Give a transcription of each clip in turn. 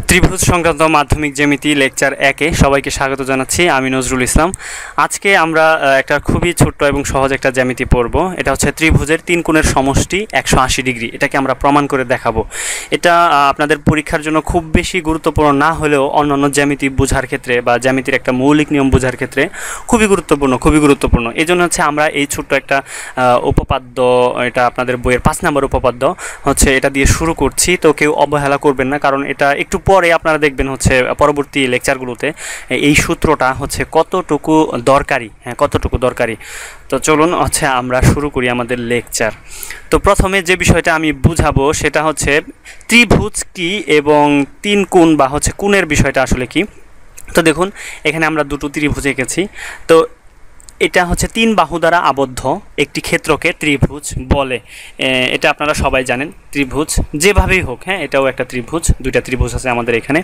ত্রিভুজ সংক্রান্ত মাধ্যমিক জ্যামিতি লেকচার 1-এ সবাইকে স্বাগত জানাচ্ছি। আমি নজরুল ইসলাম। আজকে আমরা একটা খুবই ছোট্ট এবং সহজ একটা জ্যামিতি পড়ব। এটা হচ্ছে ত্রিভুজের তিন কোণের সমষ্টি 180 ডিগ্রি। এটাকে আমরা প্রমাণ করে দেখাবো। এটা আপনাদের পরীক্ষার জন্য খুব বেশি গুরুত্বপূর্ণ না হলেও অন্যান্য জ্যামিতি বোঝার ক্ষেত্রে বা জ্যামিতির একটা মৌলিক নিয়ম বোঝার ক্ষেত্রে খুবই গুরুত্বপূর্ণ। এই জন্য হচ্ছে আমরা এই ছোট্ট একটা উপপাদ্য, এটা আপনাদের বইয়ের 5 নম্বর উপপাদ্য হচ্ছে, এটা দিয়ে শুরু করছি। তো কেউ অবহেলা করবেন না, কারণ এটা একটু পরে আপনারা দেখবেন হচ্ছে পরবর্তী লেকচারগুলোতে এই সূত্রটা হচ্ছে কতটুকু দরকারি। তো চলুন হচ্ছে আমরা শুরু করি আমাদের লেকচার। তো প্রথমে যে বিষয়টা আমি বুঝাবো সেটা হচ্ছে ত্রিভুজ কি এবং তিন কোণ বা হচ্ছে কোণের বিষয়টা আসলে কি। তো দেখুন, এখানে আমরা দুটো ত্রিভুজ এঁকেছি। তো এটা হচ্ছে তিন বাহু দ্বারা আবদ্ধ একটি ক্ষেত্রকে ত্রিভুজ বলে। এটা আপনারা সবাই জানেন। ত্রিভুজ যেভাবেই হোক, হ্যাঁ, এটাও একটা ত্রিভুজ। দুইটা ত্রিভুজ আছে আমাদের এখানে।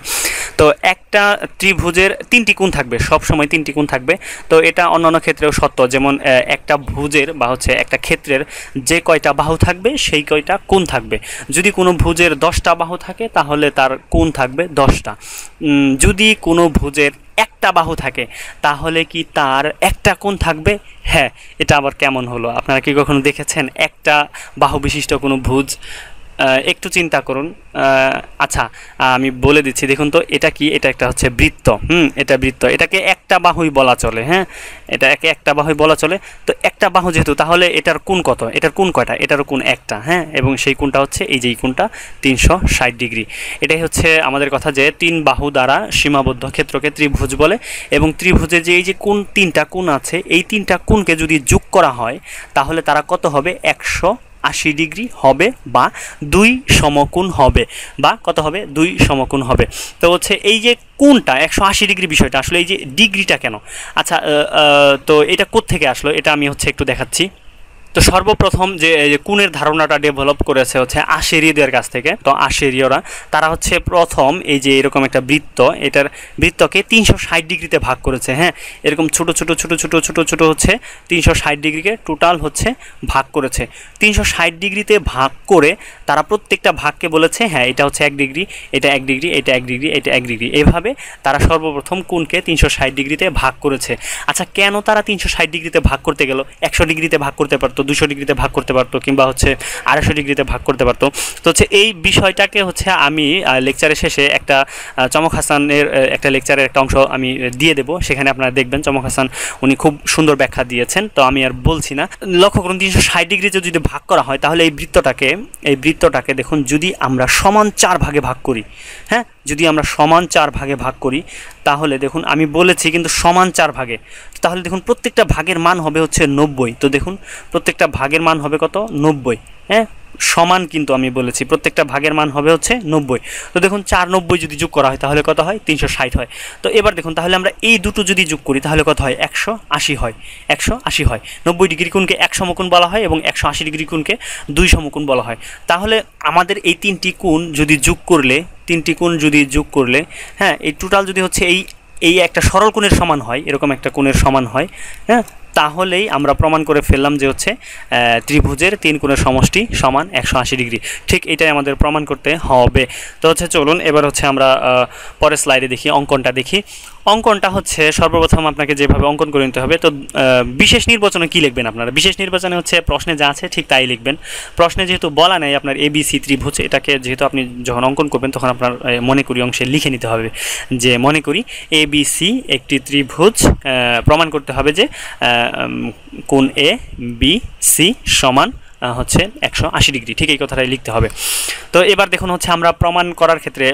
তো একটা ত্রিভুজের তিনটি কোণ থাকবে, সব সময় তিনটি কোণ থাকবে। তো এটা অন্যান্য ক্ষেত্রেও সত্য। যেমন একটা ভুজের বা হচ্ছে একটা ক্ষেত্রের যে কয়টা বাহু থাকবে সেই কয়টা কোণ থাকবে। যদি কোনো ভুজের 10টা বাহু থাকে তাহলে তার কোণ থাকবে 10টা। যদি কোনো ভুজের একটা বাহু থাকে তাহলে কি তার একটা কোণ থাকবে? হ্যাঁ। এটা আবার কেমন হলো? আপনারা কি কখনো দেখেছেন একটা বাহু বিশিষ্ট কোনো ভুজ? একটু চিন্তা করুন। আচ্ছা, আমি বলে দিচ্ছি। দেখুন তো, এটা কি? এটা একটা হচ্ছে বৃত্ত। এটা বৃত্ত। এটাকে একটা বাহুই বলা চলে। হ্যাঁ, এটাকে একটা বাহুই বলা চলে। তো একটা বাহু যেহেতু, তাহলে এটার কোণ কত? এটার কোণ কয়টা? এটারও কোণ একটা। হ্যাঁ, এবং সেই কোণটা হচ্ছে এই যে এই কোণটা 360 ডিগ্রি। এটাই হচ্ছে আমাদের কথা যে তিন বাহু দ্বারা সীমাবদ্ধ ক্ষেত্রকে ত্রিভুজ বলে। এবং ত্রিভুজে যে এই যে কোণ, তিনটা কোণ আছে, এই তিনটা কোণকে যদি যোগ করা হয় তাহলে তারা কত হবে? 180 ডিগ্রি হবে, বা দুই সমকোণ হবে, বা কত হবে? দুই সমকোণ হবে। তো হচ্ছে এই যে কোণটা 180 ডিগ্রি বিষয়টা, আসলে এই যে ডিগ্রিটা কেন? আচ্ছা, তো এটা কোত্থেকে আসলো এটা আমি হচ্ছে একটু দেখাচ্ছি। তো সর্বপ্রথম যে কোণের ধারণাটা ডেভেলপ করেছে হচ্ছে আশেরিয়দের কাছ থেকে। তো আশেরিয়রা তারা হচ্ছে প্রথম এই যে এরকম একটা বৃত্ত, এটার বৃত্তকে 360 ডিগ্রিতে ভাগ করেছে। হ্যাঁ, এরকম ছোট ছোট হচ্ছে 360 ডিগ্রিকে টোটাল হচ্ছে ভাগ করেছে। 360 ডিগ্রিতে ভাগ করে তারা প্রত্যেকটা ভাগকে বলেছে হ্যাঁ এটা হচ্ছে 1 ডিগ্রি, এটা 1 ডিগ্রি, এটা 1 ডিগ্রি, এটা 1 ডিগ্রি। এভাবে তারা সর্বপ্রথম কোণকে 360 ডিগ্রিতে ভাগ করেছে। আচ্ছা, কেন তারা 360 ডিগ্রিতে ভাগ করতে গেল? 100 ডিগ্রিতে ভাগ করতে পারতো, 200 ডিগ্রিতে ভাগ করতে পারতো, কিংবা হচ্ছে 250 ডিগ্রিতে ভাগ করতে পারতো। তো হচ্ছে এই বিষয়টাকে হচ্ছে আমি লেকচারের শেষে একটা চমক হাসানের একটা লেকচারের একটা অংশ আমি দিয়ে দেবো, সেখানে আপনারা দেখবেন চমক হাসান উনি খুব সুন্দর ব্যাখ্যা দিয়েছেন। তো আমি আর বলছি না। লক্ষ্য করুন, 360 ডিগ্রিতে যদি ভাগ করা হয় তাহলে এই বৃত্তটাকে দেখুন, যদি আমরা সমান 4 ভাগে ভাগ করি, হ্যাঁ, যদি আমরা সমান 4 ভাগে ভাগ করি তাহলে দেখুন, আমি বলেছি কিন্তু সমান 4 ভাগে, তাহলে দেখুন প্রত্যেকটা ভাগের মান হবে হচ্ছে 90। তো দেখুন প্রত্যেকটা ভাগের মান হবে কত? 90। হ্যাঁ, সমান কিন্তু আমি বলেছি প্রত্যেকটা ভাগের মান হবে হচ্ছে 90। তো দেখুন 490 যদি যোগ করা হয় তাহলে কত হয়? 360 হয়। তো এবার দেখুন, তাহলে আমরা এই দুটো যদি যোগ করি তাহলে কত হয়? 180 হয়। 180 হয়। 90 ডিগ্রি কোণকে 1 সমকোণ বলা হয় এবং 180 ডিগ্রি কোণকে 2 সমকোণ বলা হয়। তাহলে আমাদের এই তিনটি কোণ যদি যোগ করলে, হ্যাঁ, এই টোটাল যদি হচ্ছে এই একটা সরল কোণের সমান হয়, এরকম একটা কোণের সমান হয়, হ্যাঁ, তাহলেই আমরা প্রমাণ করে ফেললাম যে হচ্ছে ত্রিভুজের তিন কোণের সমষ্টি সমান 180 ডিগ্রি। ঠিক এটাই আমাদের প্রমাণ করতে হবে। তো হচ্ছে চলুন এবার হচ্ছে আমরা পরের স্লাইডে দেখি, অঙ্কনটা দেখি। অঙ্কনটা হচ্ছে সর্বপ্রথম আপনাকে যেভাবে অঙ্কন করে নিতে হবে। তো বিশেষ নির্বাচনে কি লিখবেন আপনারা? বিশেষ নির্বাচনে হচ্ছে প্রশ্নে যা আছে ঠিক তাই লিখবেন। প্রশ্নে যেহেতু বলা নেই আপনার ABC ত্রিভুজ, এটাকে যেহেতু আপনি যখন অঙ্কন করবেন তখন আপনার মনে করি অংশে লিখে নিতে হবে যে মনে করি ABC একটি ত্রিভুজ, প্রমাণ করতে হবে যে কোণ ABC সমান হচ্ছে 180 ডিগ্রি। ঠিক এই কথাটাই লিখতে হবে। তো এবার দেখুন হচ্ছে আমরা প্রমাণ করার ক্ষেত্রে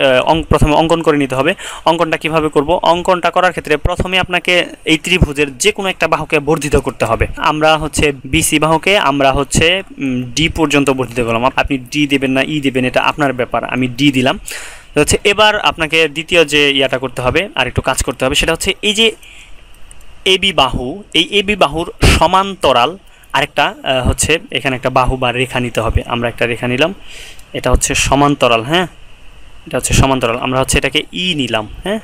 প্রথমে অঙ্কন করে নিতে হবে। অঙ্কনটা কিভাবে করব? অঙ্কনটা করার ক্ষেত্রে প্রথমে আপনাকে এই ত্রিভুজের যে কোনো একটা বাহুকে বর্ধিত করতে হবে। আমরা হচ্ছে BC বাহুকে আমরা হচ্ছে D পর্যন্ত বর্ধিত করলাম। আপনি D দেবেন না E দেবেন, এটা আপনার ব্যাপার। আমি D দিলাম। হচ্ছে এবার আপনাকে দ্বিতীয় যে ইয়াটা করতে হবে, আর একটু কাজ করতে হবে, সেটা হচ্ছে এই যে AB বাহু, এই AB বাহুর সমান্তরাল আরেকটা হচ্ছে এখানে একটা বাহু বা রেখা নিতে হবে। আমরা একটা রেখা নিলাম, এটা হচ্ছে সমান্তরাল। হ্যাঁ, এটা হচ্ছে সমান্তরাল। আমরা হচ্ছে এটাকে E নিলাম। হ্যাঁ,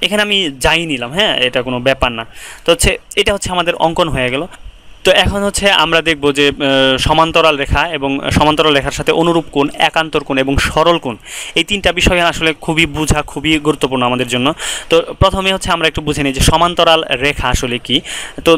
এখানে আমি যাই নিলাম। হ্যাঁ, এটা কোনো ব্যাপার না। তো হচ্ছে এটা হচ্ছে আমাদের অঙ্কন হয়ে গেল। তো এখন হচ্ছে আমরা দেখব যে সমান্তরাল রেখা এবং সমান্তরাল রেখার সাথে অনুরূপ কোণ, একান্তর কোণ এবং সরল কোণ, এই তিনটা বিষয় আসলে খুবই বোঝা খুবই গুরুত্বপূর্ণ আমাদের জন্য। তো প্রথমে হচ্ছে আমরা একটু বুঝে নিই যে সমান্তরাল রেখা আসলে কি। তো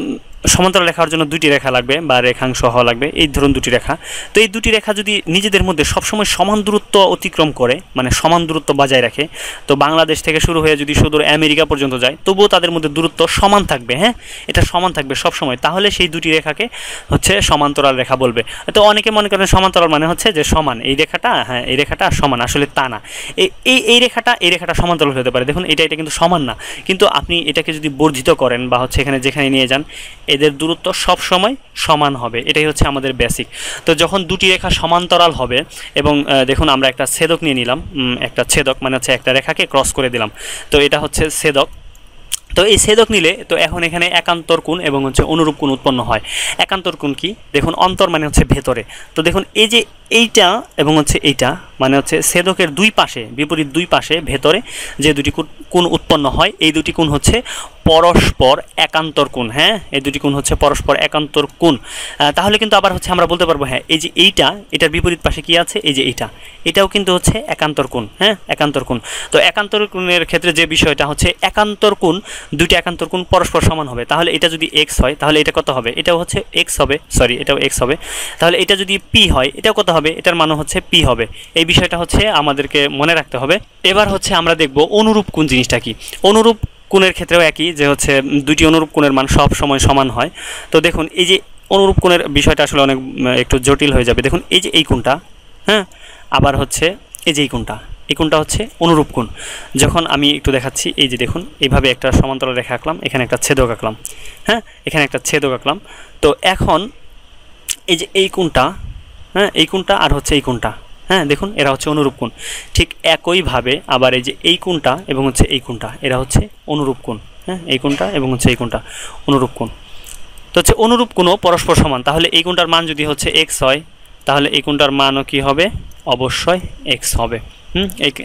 সমান্তরাল রেখার জন্য দুটি রেখা লাগবে বা রেখাংশ হওয়া লাগবে, এই ধরুন দুটি রেখা। তো এই দুটি রেখা যদি নিজেদের মধ্যে সবসময় সমান দূরত্ব অতিক্রম করে, মানে সমান দূরত্ব বজায় রাখে, তো বাংলাদেশ থেকে শুরু হয়ে যদি সুদূর আমেরিকা পর্যন্ত যায়, তবুও তাদের মধ্যে দূরত্ব সমান থাকবে, হ্যাঁ, এটা সমান থাকবে সবসময়, তাহলে সেই দুটি রেখাকে হচ্ছে সমান্তরাল রেখা বলবে। তো অনেকে মনে করেন সমান্তরাল মানে হচ্ছে যে সমান, এই রেখাটা, হ্যাঁ এই রেখাটা সমান, আসলে তা না। এই রেখাটা সমান্তরাল হতে পারে, দেখুন এটা কিন্তু সমান না, কিন্তু আপনি এটাকে যদি বর্ধিত করেন বা হচ্ছে এখানে যেখানে নিয়ে যান, এদের দূরত্ব সব সময় সমান হবে, এটাই হচ্ছে আমাদের বেসিক। তো যখন দুটি রেখা সমান্তরাল হবে এবং দেখুন আমরা একটা ছেদক নিয়ে নিলাম, একটা ছেদক মানে হচ্ছে একটা রেখাকে ক্রস করে দিলাম, তো এটা হচ্ছে ছেদক। তো এই ছেদক নিলে তো এখন এখানে একান্তর কোণ এবং হচ্ছে অনুরূপ কোণ উৎপন্ন হয়। একান্তর কোণ কি, দেখুন অন্তর মানে হচ্ছে ভেতরে, তো দেখুন এই যে এইটা এবং হচ্ছে এইটা মানে হচ্ছে ছেদকের দুই পাশে, বিপরীত দুই পাশে ভেতরে যে দুটি কোণ উৎপন্ন হয়, এই দুটি কোণ হচ্ছে পরস্পর একান্তর কোণ। হ্যাঁ, এই দুটি কোণ হচ্ছে পরস্পর একান্তর কোণ। তাহলে কিন্তু আবার হচ্ছে আমরা বলতে পারবো, হ্যাঁ এই যে এইটা, এটার বিপরীত পাশে কি আছে, এই যে এইটা, এটাও কিন্তু হচ্ছে একান্তর কোণ। হ্যাঁ, একান্তর কোণ। তো একান্তর কোণের ক্ষেত্রে যে বিষয়টা হচ্ছে একান্তর কোণ, দুইটা একান্তর কোণ পরস্পর সমান হবে, তাহলে এটা যদি এক্স হয় তাহলে এটা কত হবে, এটাও হচ্ছে এক্স হবে, সরি এটাও এক্স হবে। তাহলে এটা যদি পি হয় এটাও কত হবে, এটার মানও হচ্ছে পি হবে। এই বিষয়টা হচ্ছে আমাদেরকে মনে রাখতে হবে। এবার হচ্ছে আমরা দেখব অনুরূপ কোণ জিনিসটা কি। অনুরূপ কোণের ক্ষেত্রেও একই, যে হচ্ছে দুটি অনুরূপ কোণের মান সব সময় সমান হয়। তো দেখুন এই যে অনুরূপ কোণের বিষয়টা আসলে অনেক একটু জটিল হয়ে যাবে। দেখুন এই যে এই কোণটা, হ্যাঁ, আবার হচ্ছে এই যে এই কোণটা হচ্ছে অনুরূপ কোণ। যখন আমি একটু দেখাচ্ছি, এই যে দেখুন এইভাবে একটা সমান্তরাল রেখা আঁকলাম, এখানে একটা ছেদক আঁকলাম, হ্যাঁ এখানে একটা ছেদক আঁকলাম। তো এখন এই যে এই কোণটা, হ্যাঁ এই কোণটা আর হচ্ছে এই কোণটা, হ্যাঁ দেখুন এরা হচ্ছে অনুরূপ কোণ। ঠিক একইভাবে আবার এই যে এই কোণটা এবং হচ্ছে এই কোণটা, এরা হচ্ছে অনুরূপ কোণ। হ্যাঁ, এই কোণটা এবং হচ্ছে এই কোণটা অনুরূপ কোণ। তো হচ্ছে অনুরূপ কোণও পরস্পর সমান, তাহলে এই কোণটার মান যদি হচ্ছে এক্স হয়, তাহলে এই কোণটার মানও কী হবে, অবশ্যই এক্স হবে।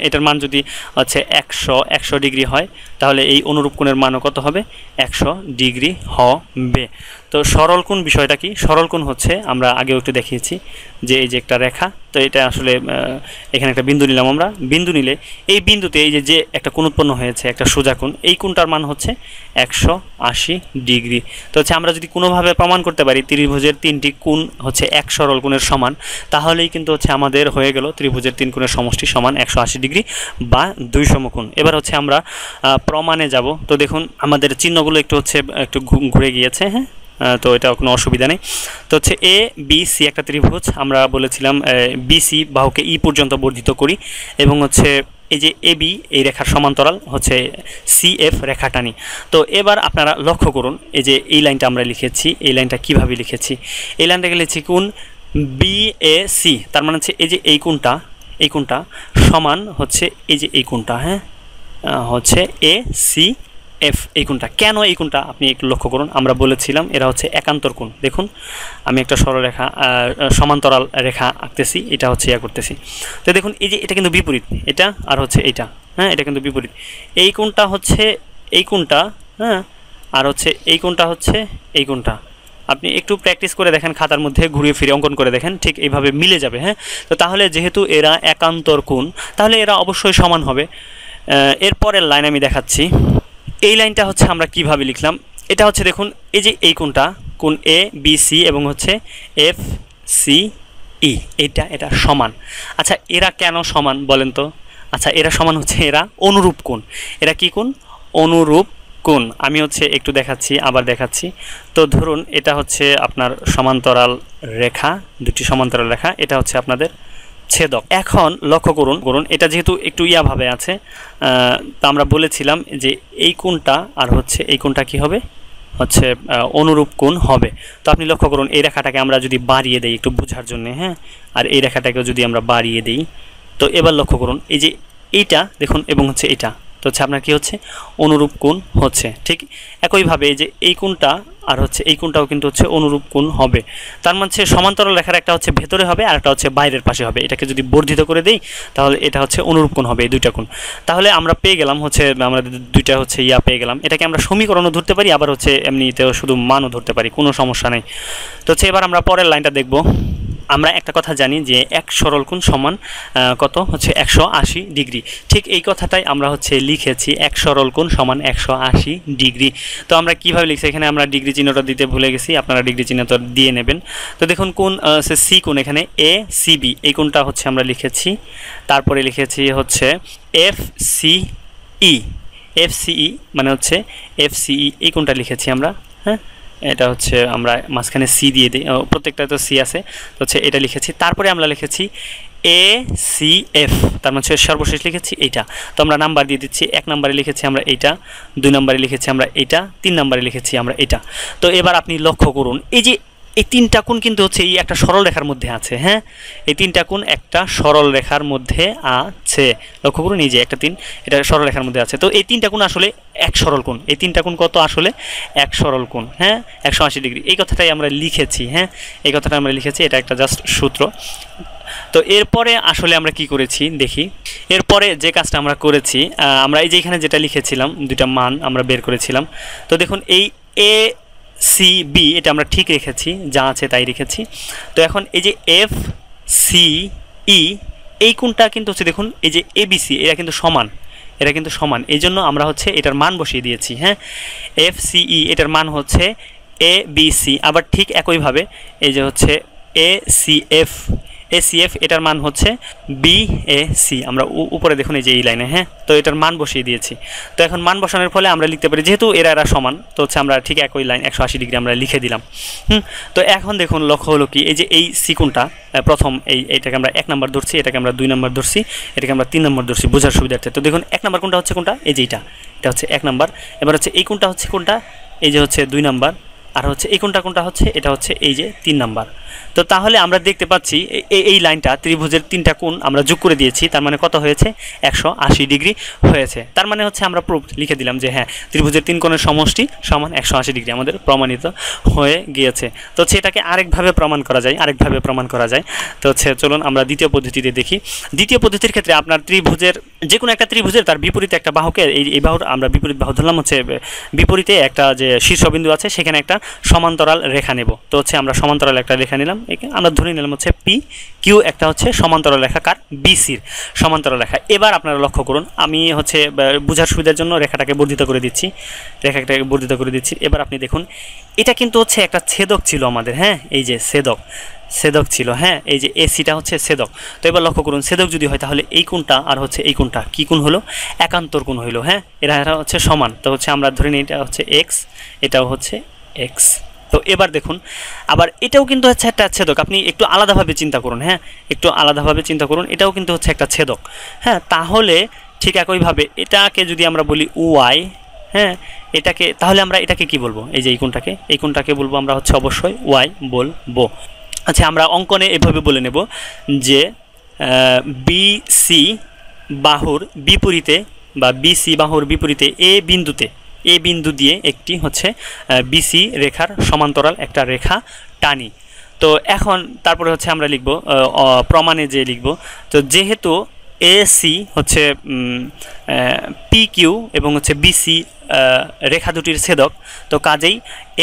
এটার মান যদি হচ্ছে 100 ডিগ্রি হয়, তাহলে এই অনুরূপ কোণের মানও কত হবে, 100 ডিগ্রি হবে। তো সরল কোণ বিষয়টা কি, সরল কোণ হচ্ছে আমরা আগেও একটু দেখিয়েছি যে এই যে একটা রেখা, তো এটা আসলে এখানে একটা বিন্দু নিলাম আমরা, বিন্দু নিলে এই বিন্দুতে এই যে একটা কোণ উৎপন্ন হয়েছে, একটা সোজা কোণ, এই কোণটার মান হচ্ছে 180 ডিগ্রি। তো হচ্ছে আমরা যদি কোনোভাবে প্রমাণ করতে পারি ত্রিভুজের তিনটি কোণ হচ্ছে এক সরল কোণের সমান, তাহলেই কিন্তু হচ্ছে আমাদের হয়ে গেল ত্রিভুজের তিন কোণের সমষ্টি সমান 180 ডিগ্রি বা 2 সমকোণ। এবার হচ্ছে আমরা প্রমাণে যাব। তো দেখুন আমাদের চিহ্নগুলো একটু ঘুরে গিয়েছে, হ্যাঁ, তো এটা কোনো অসুবিধা নেই। তো হচ্ছে এ বি সি একটা ত্রিভুজ, আমরা বলেছিলাম বিসি বাহুকে ই পর্যন্ত বর্ধিত করি এবং হচ্ছে এই যে এ বি এই রেখার সমান্তরাল হচ্ছে সি এফ রেখা টানি। তো এবার আপনারা লক্ষ্য করুন এই যে এই লাইনটা আমরা লিখেছি, এই লাইনটা কিভাবে লিখেছি, এই লাইনটাকে লিখেছি কোণ বি এ সি, তার মানে হচ্ছে এই যে এই কোণটা সমান হচ্ছে এই যে এই কোণটা, হ্যাঁ হচ্ছে এ সি এফ। এই কোণটা কেন, এই কোণটা আপনি একটু লক্ষ্য করুন, আমরা বলেছিলাম এরা হচ্ছে একান্তর কোণ। দেখুন আমি একটা সরলরেখা সমান্তরাল রেখা আঁকতেছি, এটা হচ্ছে ইয়া করতেছি। তো দেখুন এই যে এটা কিন্তু বিপরীত, এটা আর হচ্ছে এইটা, হ্যাঁ এটা কিন্তু বিপরীত। এই কোণটা হচ্ছে এই কোণটা, হ্যাঁ, আর হচ্ছে এই কোণটা হচ্ছে এই কোণটা। আপনি একটু প্র্যাকটিস করে দেখেন, খাতার মধ্যে ঘুরিয়ে ফিরে অঙ্কন করে দেখেন, ঠিক এইভাবে মিলে যাবে। হ্যাঁ, তো তাহলে যেহেতু এরা একান্তর কোণ, তাহলে এরা অবশ্যই সমান হবে। এরপরের লাইন আমি দেখাচ্ছি। এই লাইনটা হচ্ছে আমরা কিভাবে লিখলাম, এটা হচ্ছে দেখুন এই যে এই কোণটা, কোণ এ বি সি এবং হচ্ছে এফ সি ই, এটা সমান। আচ্ছা এরা কেন সমান বলেন তো? আচ্ছা এরা সমান হচ্ছে এরা অনুরূপ কোণ। এরা কি কোণ? অনুরূপ কোণ। আমি হচ্ছে একটু দেখাচ্ছি, আবার দেখাচ্ছি। তো ধরুন এটা হচ্ছে আপনার সমান্তরাল রেখা, দুটি সমান্তরাল রেখা, এটা হচ্ছে আপনাদের ছেদক। এখন লক্ষ্য করুন এটা যেহেতু একটু ইয়াভাবে আছে, তা আমরা বলেছিলাম যে এই কোণটা আর হচ্ছে এই কোণটা কি হবে, হচ্ছে অনুরূপ কোণ হবে। তো আপনি লক্ষ্য করুন এই রেখাটাকে আমরা যদি বাড়িয়ে দেই একটু বোঝার জন্য, হ্যাঁ, আর এই রেখাটাকেও যদি আমরা বাড়িয়ে দেই, তো এবার লক্ষ্য করুন এই যে এইটা দেখুন এবং হচ্ছে এটা, তো হচ্ছে আপনার কি হচ্ছে অনুরূপ কোণ হচ্ছে। ঠিক একইভাবে এই যে এই কোণটা আর হচ্ছে এই কোণটাও কিন্তু হচ্ছে অনুরূপ কোণ হবে। তার মানে সমান্তরাল রেখার একটা হচ্ছে ভেতরে হবে আর একটা হচ্ছে বাইরের পাশে হবে। এটাকে যদি বর্ধিত করে দেই তাহলে এটা হচ্ছে অনুরূপ কোণ হবে, এই দুইটা কোণ। তাহলে আমরা পেয়ে গেলাম হচ্ছে আমরা দুইটা হচ্ছে পেয়ে গেলাম। এটাকে আমরা সমীকরণও ধরতে পারি, আবার হচ্ছে এমনিতেও শুধু মানও ধরতে পারি, কোনো সমস্যা নেই। তো হচ্ছে এবার আমরা পরের লাইনটা দেখব। আমরা একটা কথা জানি যে এক সরল কোণ সমান কত হচ্ছে 180 ডিগ্রি। ঠিক এই কথাটাই আমরা হচ্ছে লিখেছি, এক সরল কোণ সমান 180 ডিগ্রি। তো আমরা কিভাবে লিখছি, এখানে আমরা ডিগ্রি চিহ্নটা দিতে ভুলে গেছি, আপনারা ডিগ্রি চিহ্নটা দিয়ে নেবেন। তো দেখুন কোণ সি কোণ, এখানে এ সি বি এই কোণটা হচ্ছে আমরা লিখেছি। তারপরে লিখেছি হচ্ছে এফ সি ই, এফ সিই মানে হচ্ছে এফ সিই এই কোণটা লিখেছি আমরা। হ্যাঁ, এটা হচ্ছে আমরা মাঝখানে সি দিয়ে দিই, প্রত্যেকটা তো সি আছে, তো হচ্ছে এটা লিখেছি। তারপরে আমরা লিখেছি এ সি এফ, তার মানে সর্বশেষ লিখেছি এইটা। তো আমরা নাম্বার দিয়ে দিচ্ছি, 1 নম্বরে লিখেছি আমরা এইটা, 2 নম্বরে লিখেছি আমরা এইটা, 3 নম্বরে লিখেছি আমরা এটা। তো এবার আপনি লক্ষ্য করুন এই যে এই তিনটা কোণ কিন্তু হচ্ছে এই একটা সরল রেখার মধ্যে আছে। হ্যাঁ, এই তিনটা কোণ একটা সরল রেখার মধ্যে আছে, লক্ষ্য করুন এই যে একটা 3 এটা সরল রেখার মধ্যে আছে। তো এই তিনটা কোণ আসলে এক সরল কোণ, এই তিনটা কোণ কত আসলে এক সরল কোণ। হ্যাঁ, 180 ডিগ্রি এই কথাটাই আমরা লিখেছি। হ্যাঁ, এই কথাটা আমরা লিখেছি, এটা একটা জাস্ট সূত্র। তো এরপরে আসলে আমরা কি করেছি দেখি। এরপরে যে কাজটা আমরা করেছি, আমরা এই যে এখানে যেটা লিখেছিলাম দুইটা মান আমরা বের করেছিলাম। তো দেখুন এই এ সি বি এটা আমরা ঠিক রেখেছি, যা আছে তাই রেখেছি। তো এখন এই যে এফ সি ই এই কোণটা কিন্তু হচ্ছে দেখুন এই যে এ বি সি এরা কিন্তু সমান, এরা কিন্তু সমান, এই জন্য আমরা হচ্ছে এটার মান বসিয়ে দিয়েছি। হ্যাঁ, এফ সি ই এটার মান হচ্ছে এ বি সি। আবার ঠিক একইভাবে এই যে হচ্ছে এ সি এফ, এসিএফ এটার মান হচ্ছে বিএসি, আমরা উপরে দেখুন এই যে এই লাইনে। হ্যাঁ, তো এটার মান বসিয়ে দিয়েছি। তো এখন মান বসানোর ফলে আমরা লিখতে পারি যেহেতু এরা সমান, তো হচ্ছে আমরা ঠিক একই লাইন 180 ডিগ্রি আমরা লিখে দিলাম। তো এখন দেখুন লক্ষ্য হলো কি, এই যে এই সিকোণটা প্রথম এইটাকে আমরা 1 নম্বর ধরছি, এটাকে আমরা 2 নম্বর ধরছি, এটাকে আমরা 3 নম্বর ধরছি বোঝার সুবিধার্থে। তো দেখুন 1 নম্বর কোণটা হচ্ছে কোনটা, এই যে এটা হচ্ছে 1 নম্বর। এবার হচ্ছে এই কোণটা হচ্ছে কোনটা, এই যে হচ্ছে 2 নম্বর। আর হচ্ছে এই কোণটা হচ্ছে এটা হচ্ছে এই যে 3 নম্বর। তো তাহলে আমরা দেখতে পাচ্ছি এই লাইনটা ত্রিভুজের 3টা কোণ আমরা যোগ করে দিয়েছি, তার মানে কত হয়েছে 180 ডিগ্রি হয়েছে। তার মানে হচ্ছে আমরা প্রুফ লিখে দিলাম যে হ্যাঁ ত্রিভুজের 3 কোণের সমষ্টি সমান 180 ডিগ্রি, আমাদের প্রমাণিত হয়ে গিয়েছে। তো হচ্ছে এটাকে আরেকভাবে প্রমাণ করা যায়, তো হচ্ছে চলুন আমরা দ্বিতীয় পদ্ধতিতে দেখি। দ্বিতীয় পদ্ধতির ক্ষেত্রে আপনার ত্রিভুজের যে কোনো একটা ত্রিভুজের তার বিপরীতে একটা বাহুকে এই বাহুর আমরা বিপরীত বাহু ধরলাম, হচ্ছে বিপরীতে একটা যে শীর্ষবিন্দু আছে সেখানে একটা সমান্তরাল রেখা নেব। তো হচ্ছে আমরা সমান্তরাল একটা রেখা নিলাম, আমরা ধরে নিলাম হচ্ছে পি কিউ একটা হচ্ছে সমান্তরাল রেখা কার, বিসির সমান্তরাল রেখা। এবার আপনারা লক্ষ্য করুন, আমি হচ্ছে বোঝার সুবিধার জন্য রেখাটাকে বর্ধিত করে দিচ্ছি। এবার আপনি দেখুন এটা কিন্তু হচ্ছে একটা ছেদক ছিল আমাদের। হ্যাঁ, এই যে ছেদক ছিল। হ্যাঁ, এই যে এসিটা হচ্ছে ছেদক। তো এবার লক্ষ্য করুন ছেদক যদি হয় তাহলে এই কোণটা আর হচ্ছে এই কোণটা কি কোণ হলো, একান্তর কোণ হইলো। হ্যাঁ, এরা হচ্ছে সমান। তো হচ্ছে আমরা ধরে নিই এটা হচ্ছে এক্স, এটাও হচ্ছে এক্স। তো এবার দেখুন আবার এটাও কিন্তু হচ্ছে একটা ছেদক, আপনি একটু আলাদাভাবে চিন্তা করুন। হ্যাঁ, একটু আলাদাভাবে চিন্তা করুন, এটাও কিন্তু হচ্ছে একটা ছেদক। হ্যাঁ, তাহলে ঠিক একইভাবে এটাকে যদি আমরা বলি ওয়াই, হ্যাঁ এটাকে তাহলে আমরা এটাকে কি বলবো, এই যে এই কোণটাকে বলবো আমরা হচ্ছে অবশ্যই ওয়াই বলবো। আচ্ছা, আমরা অঙ্কনে এভাবে বলে নেব যে বিসি বাহুর বিপরীতে বা বিসি বাহুর বিপরীতে এ বিন্দু দিয়ে একটি হচ্ছে বিসি রেখার সমান্তরাল একটা রেখা টানি। তো এখন তারপরে হচ্ছে আমরা লিখব প্রমাণে যে লিখব, তো যেহেতু এসি হচ্ছে পি কিউ এবং হচ্ছে বিসি রেখা দুটির ছেদক, তো কাজেই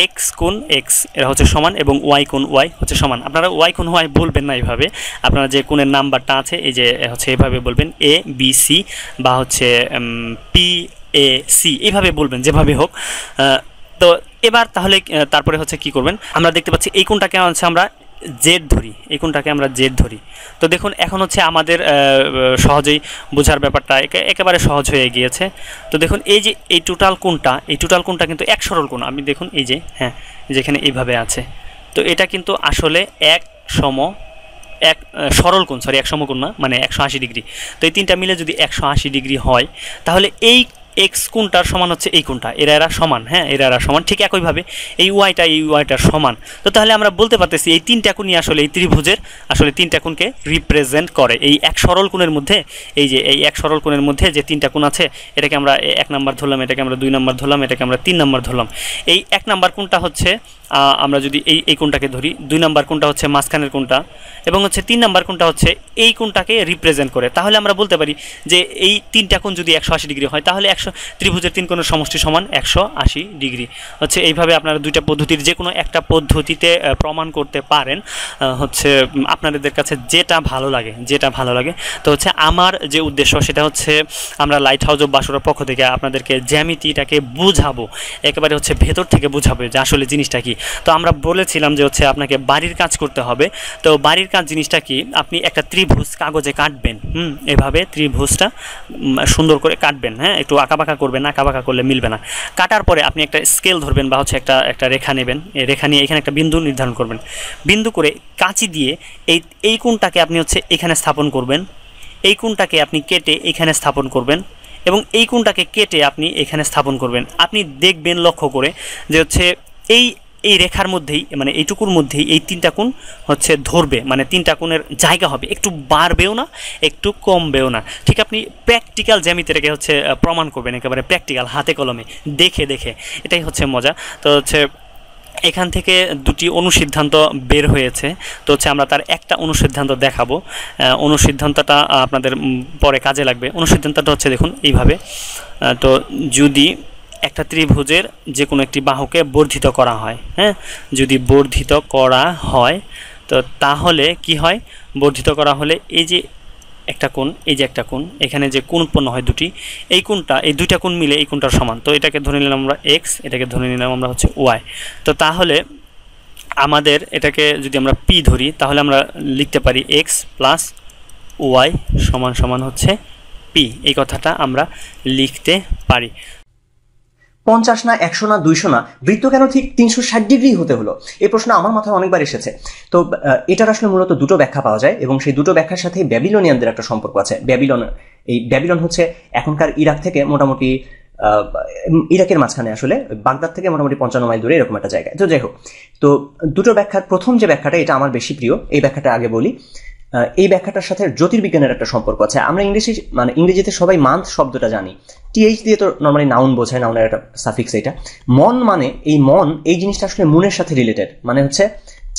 এক্স কোণ এক্স এরা হচ্ছে সমান এবং ওয়াই কোণ ওয়াই হচ্ছে সমান। আপনারা ওয়াই কোণ ওয়াই বলবেন না এইভাবে, আপনারা যে কোণের নাম্বারটা আছে এই যে হচ্ছে এভাবে বলবেন এ বি সি বা হচ্ছে পি এ সি এইভাবে বলবেন, যেভাবে হোক। তো এবার তাহলে তারপরে হচ্ছে কি করবেন, আমরা দেখতে পাচ্ছি এই কোণটাকে হচ্ছে আমরা জেড ধরি, এই কোণটাকে আমরা জেড ধরি। তো দেখুন এখন হচ্ছে আমাদের সহজেই বোঝার ব্যাপারটা একেবারে সহজ হয়ে গিয়েছে। তো দেখুন এই যে এই টোটাল কোণটা কিন্তু এক সরল কোণ। আপনি দেখুন এই যে হ্যাঁ যেখানে এইভাবে আছে, তো এটা কিন্তু আসলে এক সরল কোণ, সরি এক সমকোণ না, মানে 180 ডিগ্রি। তো এই তিনটা মিলে যদি 180 ডিগ্রি হয় তাহলে এই এক্স কোণটার সমান হচ্ছে এই কোণটা, এরা সমান, হ্যাঁ এরা সমান, ঠিক একইভাবে এই ওয়াইটার সমান। তো তাহলে আমরা বলতে পারতেছি এই তিনটা কোণই আসলে এই ত্রিভুজের আসলে তিনটা কোণকে রিপ্রেজেন্ট করে। এই এক সরল কোণের মধ্যে, এই যে এই এক সরল কোণের মধ্যে যে তিনটা কোণ আছে, এটাকে আমরা 1 নাম্বার ধরলাম, এটাকে আমরা 2 নাম্বার ধরলাম, এটাকে আমরা 3 নাম্বার ধরলাম। এই 1 নাম্বার কোণটা হচ্ছে আমরা যদি এই কোণটাকে ধরি, 2 নাম্বার কোণটা হচ্ছে মাঝখানের কোণটা, এবং হচ্ছে 3 নাম্বার কোণটা হচ্ছে এই কোণটাকে রিপ্রেজেন্ট করে। তাহলে আমরা বলতে পারি যে এই তিনটা কোণ যদি 180 ডিগ্রি হয়, তাহলে ত্রিভুজের 3 কোণের সমষ্টি সমান 180 ডিগ্রি। হচ্ছে এইভাবে আপনারা দুইটা পদ্ধতির যে কোনো একটা পদ্ধতিতে প্রমাণ করতে পারেন, হচ্ছে আপনাদের কাছে যেটা ভালো লাগে। তো হচ্ছে আমার যে উদ্দেশ্য সেটা হচ্ছে আমরা লাইট হাউস অফ বাসুরার পক্ষ থেকে আপনাদেরকে জ্যামিতিটাকে বুঝাবো, একেবারে হচ্ছে ভেতর থেকে বুঝাবো যে আসলে জিনিসটা কি। তো আমরা বলেছিলাম যে হচ্ছে আপনাকে বাড়ির কাজ করতে হবে। তো বাড়ির কাজ জিনিসটা কি, আপনি একটা ত্রিভুজ কাগজে কাটবেন, এভাবে ত্রিভুজটা সুন্দর করে কাটবেন, হ্যাঁ একটু আঁকাবাঁকা করবেন, আঁকাবাঁকা করলে মিলবে না। কাটার পরে আপনি একটা স্কেল ধরবেন বা হচ্ছে একটা রেখা নেবেন, এই রেখা নিয়ে এখানে একটা বিন্দু নির্ধারণ করবেন, বিন্দু করে কাঁচি দিয়ে এই কোণটাকে আপনি হচ্ছে এখানে স্থাপন করবেন, এই কোণটাকে আপনি কেটে এখানে স্থাপন করবেন, এবং এই কোণটাকে কেটে আপনি এখানে স্থাপন করবেন। আপনি দেখবেন লক্ষ্য করে যে হচ্ছে এই রেখার মধ্যেই, মানে এইটুকুর মধ্যেই এই তিনটা কোণ হচ্ছে ধরবে, মানে তিনটা কোণের জায়গা হবে, একটু বাড়বেও না একটু কমবেও না। ঠিক আপনি প্র্যাকটিক্যাল জ্যামিতিটাকে হচ্ছে প্রমাণ করবেন, একেবারে প্র্যাকটিক্যাল হাতে কলমে দেখে, এটাই হচ্ছে মজা। তো হচ্ছে এখান থেকে দুটি অনুসিদ্ধান্ত বের হয়েছে। তো হচ্ছে আমরা তার একটা অনুসিদ্ধান্ত দেখাবো, অনুসিদ্ধান্তটা আপনাদের পরে কাজে লাগবে। অনুসিদ্ধান্তটা হচ্ছে দেখুন এইভাবে, তো যদি একটা ত্রিভুজের যে কোনো একটি বাহুকে বর্ধিত করা হয়, হ্যাঁ যদি বর্ধিত করা হয়, তো তাহলে কি হয়, বর্ধিত করা হলে এই যে একটা কোণ, এই যে একটা কোণ, এখানে যে কোণ উৎপন্ন হয় দুটি, এই কোণটা, এই দুইটা কোণ মিলে এই কোণটার সমান। তো এটাকে ধরে নিলাম আমরা এক্স, এটাকে ধরে নিলাম আমরা হচ্ছে ওয়াই। তো তাহলে আমাদের এটাকে যদি আমরা পি ধরি, তাহলে আমরা লিখতে পারি এক্স প্লাস ওয়াই সমান হচ্ছে পি, এই কথাটা আমরা লিখতে পারি। 50 না 100 না 200 না, বৃত্ত কেন ঠিক 360 ডিগ্রি হতে হলো, এই প্রশ্ন আমার মাথায় অনেকবার এসেছে। তো এটার আসলে মূলত দুটো ব্যাখ্যা পাওয়া যায়, এবং সেই দুটো ব্যাখ্যার সাথে ব্যাবিলনিয়ানদের একটা সম্পর্ক আছে। ব্যাবিলন হচ্ছে এখনকার ইরাক থেকে মোটামুটি ইরাকের মাঝখানে, আসলে বাগদাদ থেকে মোটামুটি 55 মাইল দূরে এরকম একটা জায়গায়। তো যাই হোক, তো দুটো ব্যাখ্যার প্রথম যে ব্যাখ্যাটা, এটা আমার বেশি প্রিয়, এই ব্যাখ্যাটা আগে বলি। এই ব্যাখ্যাটার সাথে জ্যোতির্বিজ্ঞানের একটা সম্পর্ক আছে। আমরা ইংরেজিতে সবাই মান্থ শব্দটা জানি, টিএইচ দিয়ে তো নর্মালি নাউন বোঝায়, নাউনের একটা সাফিক্স এটা। মন মানে এই জিনিসটা আসলে মুনের সাথে রিলেটেড, মানে হচ্ছে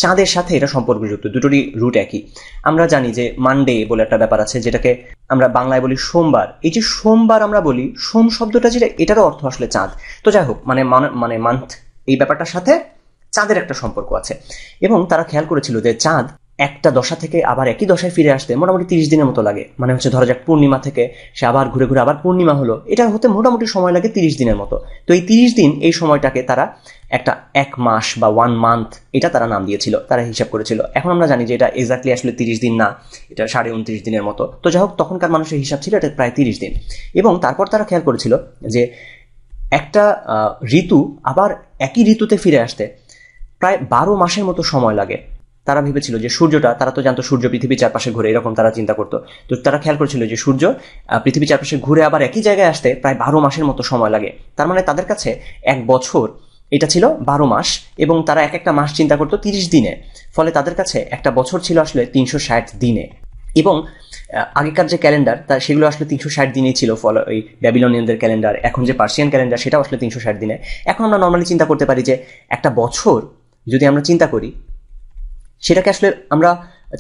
চাঁদের সাথে এটা সম্পর্কযুক্ত, দুটোরই রুট একই। আমরা জানি যে মানডে বলে একটা ব্যাপার আছে, যেটাকে আমরা বাংলায় বলি সোমবার। এই যে সোমবার আমরা বলি, সোম শব্দটা যেটা, এটারও অর্থ আসলে চাঁদ। তো যাই হোক, মানে মান্থ এই ব্যাপারটার সাথে চাঁদের একটা সম্পর্ক আছে। এবং তারা খেয়াল করেছিল যে চাঁদ একটা দশা থেকে আবার একই দশায় ফিরে আসতে মোটামুটি 30 দিনের মতো লাগে। মানে হচ্ছে ধরা যাক পূর্ণিমা থেকে সে আবার ঘুরে ঘুরে আবার পূর্ণিমা হলো, এটা হতে মোটামুটি সময় লাগে 30 দিনের মতো। তো এই 30 দিন, এই সময়টাকে তারা একটা 1 মাস বা 1 মান্থ এটা তারা নাম দিয়েছিল, তারা হিসাব করেছিল। এখন আমরা জানি যে এটা এক্স্যাক্টলি আসলে 30 দিন না, এটা 29.5 দিনের মতো। তো যাই হোক, তখনকার মানুষের হিসাব ছিল এটা প্রায় 30 দিন। এবং তারপর তারা খেয়াল করেছিল যে একটা ঋতু আবার একই ঋতুতে ফিরে আসতে প্রায় 12 মাসের মতো সময় লাগে। তারা ভেবেছিল যে সূর্যটা, তারা তো জানতো সূর্য পৃথিবীর চারপাশে ঘুরে, এরকম তারা চিন্তা করতো। তো তারা খেয়াল করেছিল যে সূর্য পৃথিবীর চারপাশে ঘুরে আবার একই জায়গায় আসতে প্রায় 12 মাসের মতো সময় লাগে। তার মানে তাদের কাছে 1 বছর এটা ছিল 12 মাস, এবং তারা এক একটা মাস চিন্তা করতো 30 দিনে। ফলে তাদের কাছে একটা বছর ছিল আসলে 360 দিনে। এবং আগেকার যে ক্যালেন্ডার, সেগুলো আসলে 360 দিনেই ছিল। ফলে ওই ব্যাবিলনিয়ানদের ক্যালেন্ডার, এখন যে পার্সিয়ান ক্যালেন্ডার, সেটাও আসলে 360 দিনে। এখন আমরা নর্মালি চিন্তা করতে পারি যে একটা বছর যদি আমরা চিন্তা করি, সেটাকে আসলে আমরা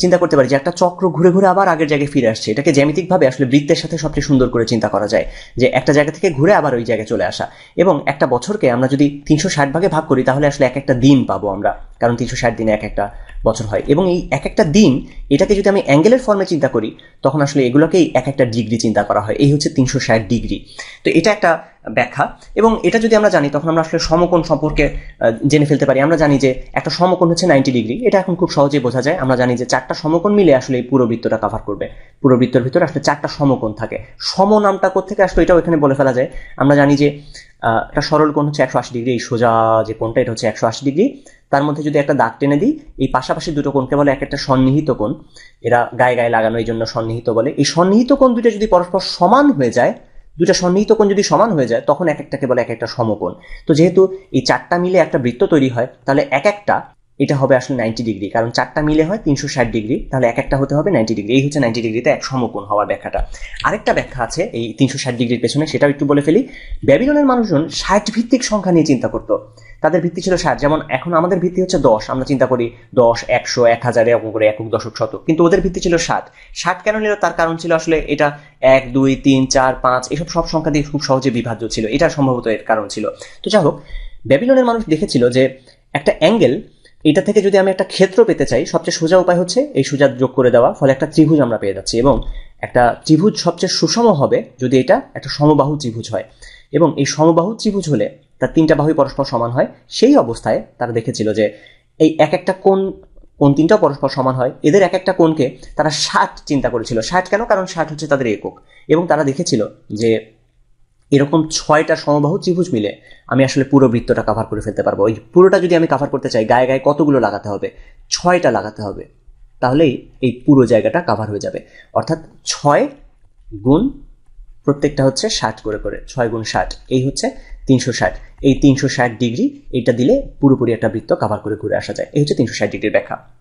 চিন্তা করতে পারি যে একটা চক্র ঘুরে ঘুরে আবার আগের জায়গায় ফিরে আসছে। এটাকে জ্যামিতিকভাবে আসলে বৃত্তের সাথে সবচেয়ে সুন্দর করে চিন্তা করা যায়, যে একটা জায়গা থেকে ঘুরে আবার ওই জায়গায় চলে আসা। এবং একটা বছরকে আমরা যদি 360 ভাগে ভাগ করি, তাহলে আসলে এক একটা দিন পাবো আমরা, কারণ 360 দিনে এক একটা বছর হয়। এবং এই এক একটা দিন, এটাকে যদি আমি অ্যাঙ্গেলের ফর্মে চিন্তা করি, তখন আসলে এগুলোকেই এক একটা ডিগ্রি চিন্তা করা হয়। এই হচ্ছে 360 ডিগ্রি। তো এটা একটা ব্যাখ্যা। এবং এটা যদি আমরা জানি, তখন আমরা আসলে সমকোণ সম্পর্কে জেনে ফেলতে পারি। আমরা জানি যে একটা সমকোণ হচ্ছে 90 ডিগ্রি, এটা এখন খুব সহজেই বোঝা যায়। আমরা জানি যে 4টা সমকোণ মিলে আসলে এই পুরো বৃত্তটা কভার করবে। পুরো বৃত্তের ভিতরে আসলে 4টা সমকোণ থাকে। সম নামটা কোত্থেকে আসলে এটাও এখানে বলে ফেলা যায়। আমরা জানি যে একটা সরল কোণ হচ্ছে 180 ডিগ্রি, এই সোজা যে কোণটা, এটা হচ্ছে 180 ডিগ্রি। তার মধ্যে যদি একটা দাগ টেনে দিই, এই পাশাপাশি দুটো কোণকে বলে একটা সন্নিহিত কোণ। এরা গায়ে গায়ে লাগানো, এই জন্য সন্নিহিত বলে। এই সন্নিহিত কোণ দুটো যদি পরস্পর সমান হয়ে যায়, দুটা সন্নিহিত কোণ যদি সমান হয়ে যায় তখন এক একটাকে বলে এক একটা সমকোণ। তো যেহেতু এই চারটা মিলে একটা বৃত্ত তৈরি হয়, তাহলে এক একটা এটা হবে আসলে 90 ডিগ্রি, কারণ চারটা মিলে হয় 360 ডিগ্রি, তাহলে এক একটা হতে হবে 90 ডিগ্রি। এই হচ্ছে 90 ডিগ্রিতে এক সমকোণ হওয়ার ব্যাখ্যাটা। আরেকটা ব্যাখ্যা আছে এই 360 ডিগ্রির পেছনে, সেটাও একটু বলে ফেলি। ব্যাবিলনের মানুষজন 60 ভিত্তিক সংখ্যা নিয়ে চিন্তা করতো। তাদের ভিত্তি ছিল 60, যেমন এখন আমাদের ভিত্তি হচ্ছে 10, আমরা চিন্তা করি 10, 100, 1000 এরকম করে একক, দশক, শতক, কিন্তু ওদের ভিত্তি ছিল 60। 60 কেন নিল? তার কারণ ছিল আসলে এটা 1, 2, 3, 4, 5 এসব সব সংখ্যা দিয়ে খুব সহজে বিভাজ্য ছিল, এটা সম্ভবত এর কারণ ছিল। তো যাই হোক, ব্যাবিলনের মানুষ দেখেছিল যে একটা অ্যাঙ্গেল, এটা থেকে যদি আমি একটা ক্ষেত্র পেতে চাই, সবচেয়ে সোজা উপায় হচ্ছে এই সোজা যোগ করে দেওয়া, ফলে একটা ত্রিভুজ আমরা পেয়ে যাচ্ছি। এবং একটা ত্রিভুজ সবচেয়ে সুষম হবে যদি এটা একটা সমবাহু ত্রিভুজ হয়, এবং এই সমবাহু ত্রিভুজ হলে তার তিনটা বাহুই পরস্পর সমান হয়। সেই অবস্থায় তারা দেখেছিল যে এই এক একটা কোণ তিনটাও পরস্পর সমান হয়, এদের এক একটা কোণকে তারা 60 চিন্তা করেছিল। 60 কেন? কারণ 60 হচ্ছে তাদের একক। এবং তারা দেখেছিল যে এরকম 6টা সমবাহু ত্রিভুজ মিলে আমি আসলে পুরো বৃত্তটা কভার করে ফেলতে পারবো। ওই পুরোটা যদি আমি কভার করতে চাই, গায়ে গায়ে কতগুলো লাগাতে হবে? 6টা লাগাতে হবে, তাহলেই এই পুরো জায়গাটা কভার হয়ে যাবে। অর্থাৎ 6 গুণ প্রত্যেকটা হচ্ছে 60 করে করে, 6 গুণ 60, এই হচ্ছে 360। এই 360 ডিগ্রি এটা দিলে পুরোপুরি একটা বৃত্ত কভার করে ঘুরে আসা যায়। এই হচ্ছে 360 ডিগ্রির ব্যাখ্যা।